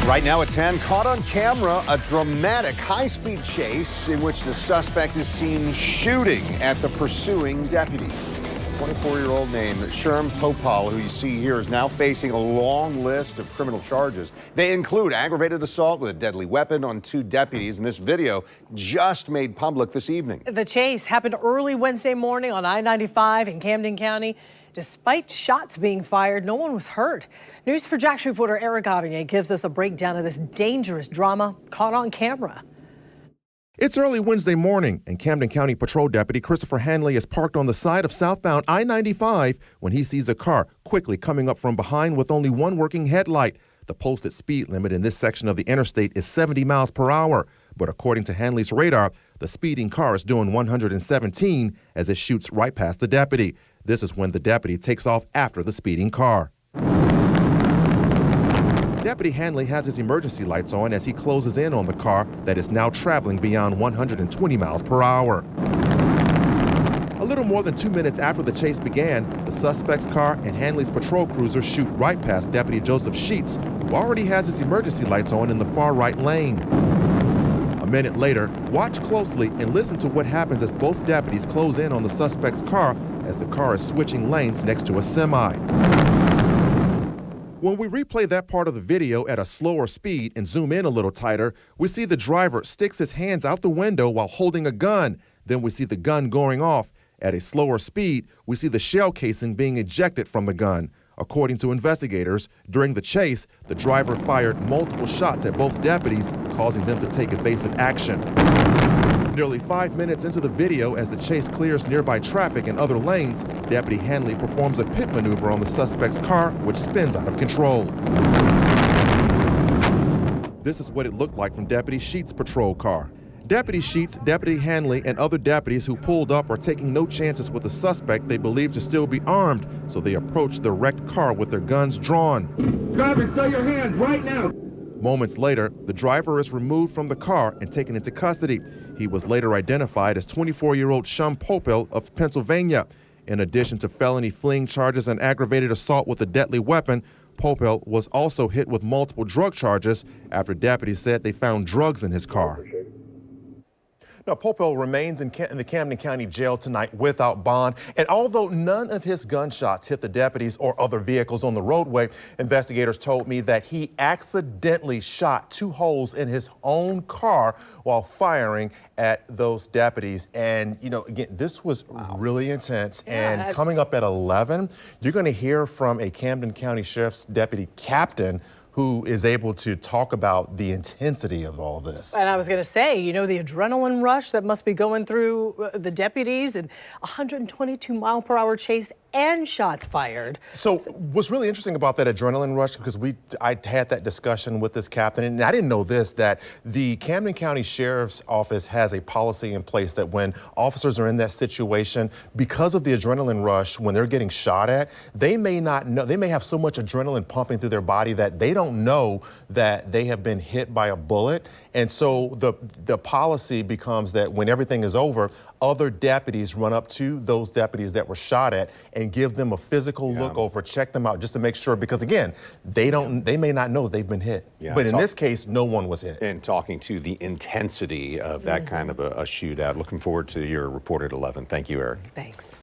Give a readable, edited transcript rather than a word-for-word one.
Right now at 10, caught on camera, a dramatic high-speed chase in which the suspect is seen shooting at the pursuing deputy. 24-year-old named Sherm Popal, who you see here, is now facing a long list of criminal charges. They include aggravated assault with a deadly weapon on 2 deputies, and this video just made public this evening. The chase happened early Wednesday morning on I-95 in Camden County. Despite shots being fired, no one was hurt. News4Jax reporter Eric Avigne gives us a breakdown of this dangerous drama caught on camera. It's early Wednesday morning, and Camden County Patrol Deputy Christopher Hanley is parked on the side of southbound I-95 when he sees a car quickly coming up from behind with only one working headlight. The posted speed limit in this section of the interstate is 70 miles per hour, but according to Hanley's radar, the speeding car is doing 117 as it shoots right past the deputy. This is when the deputy takes off after the speeding car. Deputy Hanley has his emergency lights on as he closes in on the car that is now traveling beyond 120 miles per hour. A little more than 2 minutes after the chase began, the suspect's car and Hanley's patrol cruiser shoot right past Deputy Joseph Sheets, who already has his emergency lights on in the far right lane. A minute later, watch closely and listen to what happens as both deputies close in on the suspect's car as the car is switching lanes next to a semi. When we replay that part of the video at a slower speed and zoom in a little tighter, we see the driver sticks his hands out the window while holding a gun. Then we see the gun going off. At a slower speed, we see the shell casing being ejected from the gun. According to investigators, during the chase, the driver fired multiple shots at both deputies, causing them to take evasive action. Nearly 5 minutes into the video, as the chase clears nearby traffic and other lanes, Deputy Hanley performs a pit maneuver on the suspect's car, which spins out of control. This is what it looked like from Deputy Sheets' patrol car. Deputy Sheets, Deputy Hanley, and other deputies who pulled up are taking no chances with the suspect they believe to still be armed, so they approach the wrecked car with their guns drawn. Driver, show your hands right now. Moments later, the driver is removed from the car and taken into custody. He was later identified as 24-year-old Sherm Popal of Pennsylvania. In addition to felony fleeing charges and aggravated assault with a deadly weapon, Popal was also hit with multiple drug charges after deputies said they found drugs in his car. Now, Popal remains in the Camden County Jail tonight without bond. And although none of his gunshots hit the deputies or other vehicles on the roadway, investigators told me that he accidentally shot 2 holes in his own car while firing at those deputies. And, you know, again, this was really intense. Yeah, and coming up at 11, you're going to hear from a Camden County Sheriff's deputy captain who is able to talk about the intensity of all this. And I was going to say, you know, the adrenaline rush that must be going through the deputies, and 122-mile-per-hour chase and shots fired. So what's really interesting about that adrenaline rush, because I had that discussion with this captain, and I didn't know this, that the Camden County Sheriff's Office has a policy in place that when officers are in that situation, because of the adrenaline rush, when they're getting shot at, they may not know, they may have so much adrenaline pumping through their body that they don't know that they have been hit by a bullet. And so the policy becomes that when everything is over, other deputies run up to those deputies that were shot at and give them a physical look over, check them out just to make sure, because again, they may not know they've been hit. But in this case, no one was hit. And talking to the intensity of that kind of a shootout. Looking forward to your report at 11. Thank you, Eric. Thanks.